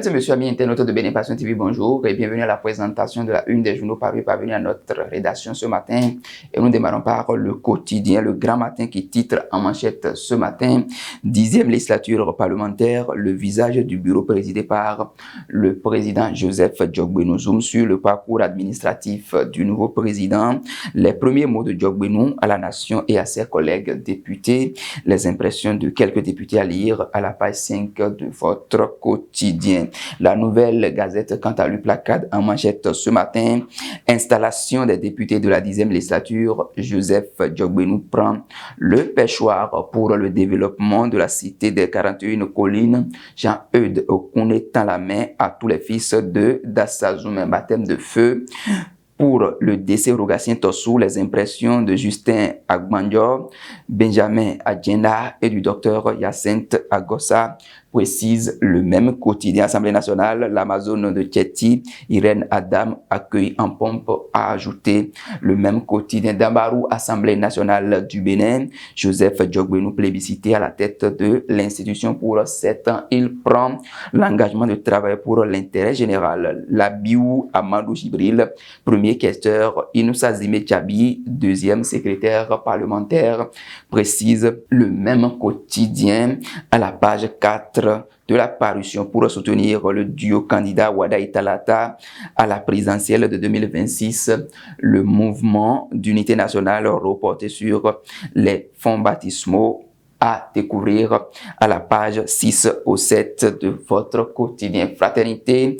et messieurs, amis internautes de Bénin Passion TV, bonjour et bienvenue à la présentation de la une des journaux parvenus à notre rédaction ce matin. Et nous démarrons par le quotidien, le Grand Matin qui titre en manchette ce matin, 10e législature parlementaire, le visage du bureau présidé par le président Joseph Djokbenou. Zoom sur le parcours administratif du nouveau président, les premiers mots de Djokbenou à la nation et à ses collègues députés, les impressions de quelques députés à lire à la page 5 de votre quotidien. La Nouvelle Gazette, quant à lui, placade en manchette ce matin. Installation des députés de la 10e législature. Joseph Djokbenou prend le pêchoir pour le développement de la cité des 41 collines. Jean-Eudes Okouné tend la main à tous les fils de Dassazoum, un baptême de feu. Pour le décès Rogatien Tossou, les impressions de Justin Agbandior, Benjamin Adjenda et du docteur Hyacinthe Agossa précise le même quotidien. Assemblée nationale, l'Amazone de Tchéti, Irène Adam accueille en pompe, a ajouté le même quotidien. Dambarou, Assemblée nationale du Bénin, Joseph Djokbenou plébiscité à la tête de l'institution pour 7 ans. Il prend l'engagement de travailler pour l'intérêt général. Labiou Amadou Jibril, premier questeur, Inoussa Zime Tchabi, deuxième secrétaire parlementaire, précise le même quotidien à la page 4 de la parution pour soutenir le duo candidat Wada Italata à la présidentielle de 2026. Le mouvement d'unité nationale reporté sur les fonds baptismaux à découvrir à la page 6 au 7 de votre quotidien. Fraternité.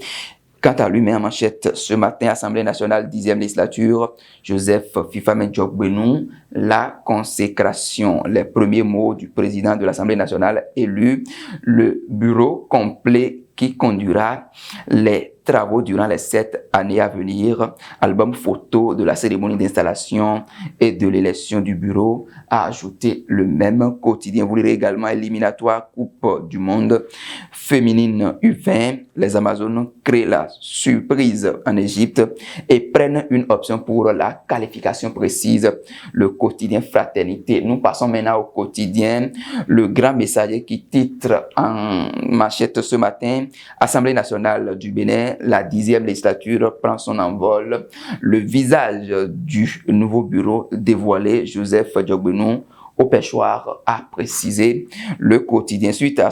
Quant à lui-même en manchette ce matin, Assemblée nationale 10e législature, Joseph Fifame Djokbenou, la consécration, les premiers mots du président de l'Assemblée nationale élu, le bureau complet qui conduira les travaux durant les 7 années à venir, album photo de la cérémonie d'installation et de l'élection du bureau, a ajouté le même quotidien. Vous lirez également éliminatoire Coupe du Monde féminine U20. Les Amazones créent la surprise en Égypte et prennent une option pour la qualification précise. Le quotidien Fraternité. Nous passons maintenant au quotidien Le Grand Messager qui titre en manchette ce matin, Assemblée nationale du Bénin, la 10e législature prend son envol. Le visage du nouveau bureau dévoilé, Joseph Djokbenou, au pêchoir, a précisé le quotidien. Suite à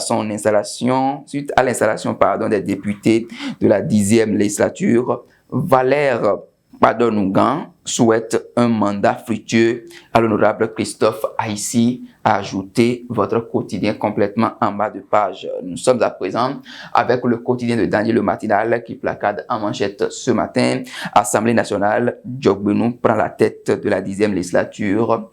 l'installation des députés de la 10e législature, Valère Padonougan souhaite un mandat fructueux à l'honorable Christophe Haïssi, a ajouté votre quotidien complètement en bas de page. Nous sommes à présent avec le quotidien de Daniel Le Matinal qui placade en manchette ce matin. Assemblée nationale, Djokbenou prend la tête de la 10e législature.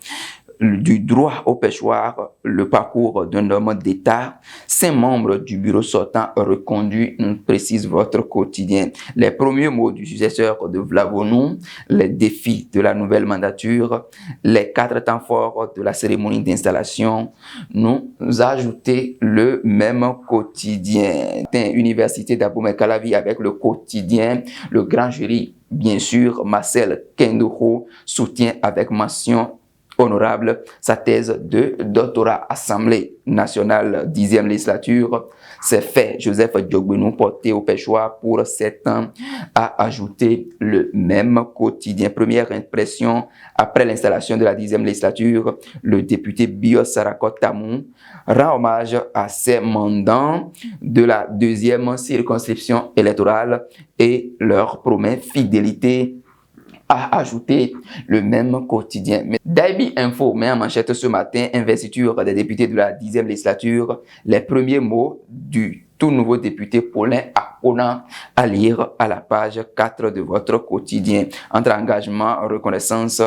Du droit au pêchoir, le parcours d'un homme d'État, 5 membres du bureau sortant reconduits, précise votre quotidien. Les premiers mots du successeur de Vlavonou, les défis de la nouvelle mandature, les 4 temps forts de la cérémonie d'installation, nous ajoutons le même quotidien. Université d'Abomey Calavi avec le quotidien, le grand jury, bien sûr, Marcel Kendoukou soutient avec mention honorable sa thèse de doctorat. Assemblée nationale 10e législature, c'est fait. Joseph Djokbenou porté au pêchoir pour 7 ans a ajouté le même quotidien. Première impression après l'installation de la 10e législature, le député Bios Sarakot Tamou rend hommage à ses mandants de la 2e circonscription électorale et leur promet fidélité, a ajouté le même quotidien. Daibi Info met en manchette ce matin, investiture des députés de la 10e législature, les premiers mots du tout nouveau député Paulin Akona à lire à la page 4 de votre quotidien. Entre engagement, reconnaissance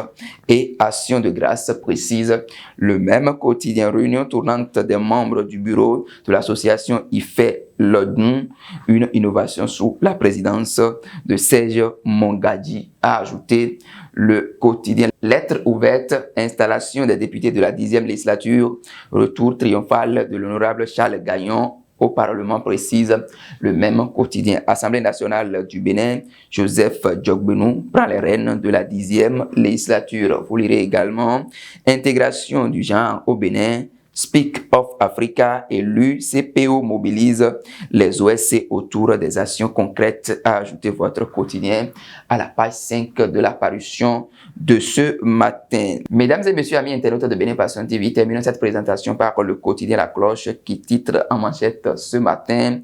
et action de grâce, précise le même quotidien. Réunion tournante des membres du bureau de l'association IFE Lodnou, une innovation sous la présidence de Serge Mongadi, a ajouté le quotidien. Lettre ouverte, installation des députés de la 10e législature, retour triomphal de l'honorable Charles Gagnon au Parlement, précise le même quotidien. Assemblée nationale du Bénin, Joseph Djokbenou prend les rênes de la 10e législature. Vous lirez également intégration du genre au Bénin, Speak of Africa et l'UCPO mobilise les OSC autour des actions concrètes à ajouter votre quotidien à la page 5 de la parution de ce matin. Mesdames et messieurs, amis internautes de Bénin Passion TV, terminons cette présentation par le quotidien La Cloche qui titre en manchette ce matin: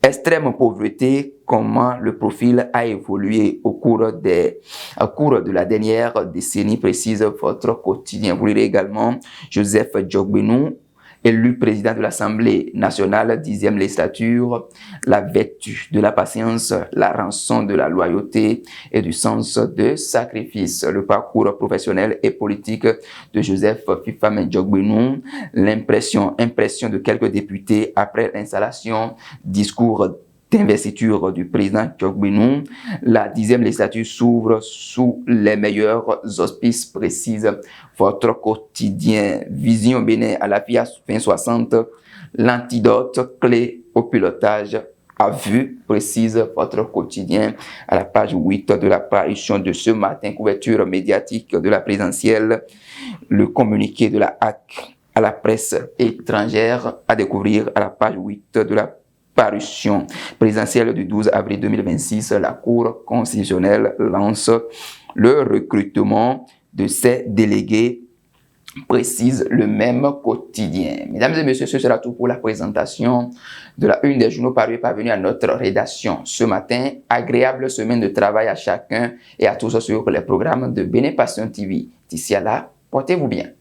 Extrême pauvreté, comment le profil a évolué au cours de la dernière décennie, précise votre quotidien. Vous lirez également Joseph Djogbenou, élu président de l'Assemblée nationale, 10e législature, la vertu de la patience, la rançon de la loyauté et du sens de sacrifice. Le parcours professionnel et politique de Joseph Fifame Djogbenou, impression de quelques députés après l'installation, discours d'investiture du président Djogbenou. La 10e législature s'ouvre sous les meilleurs auspices, précise votre quotidien. Vision Bénin à la FIA fin 60, l'antidote clé au pilotage à vue, précise votre quotidien à la page 8 de la parution de ce matin. Couverture médiatique de la présidentielle, le communiqué de la HAC à la presse étrangère à découvrir à la page 8 de la parution présidentielle du 12 avril 2026. La Cour constitutionnelle lance le recrutement de ses délégués, précise le même quotidien. Mesdames et messieurs, ce sera tout pour la présentation de la une des journaux parvenus à notre rédaction ce matin. Agréable semaine de travail à chacun et à tous sur les programmes de Bénin Passion TV. D'ici à là, portez-vous bien.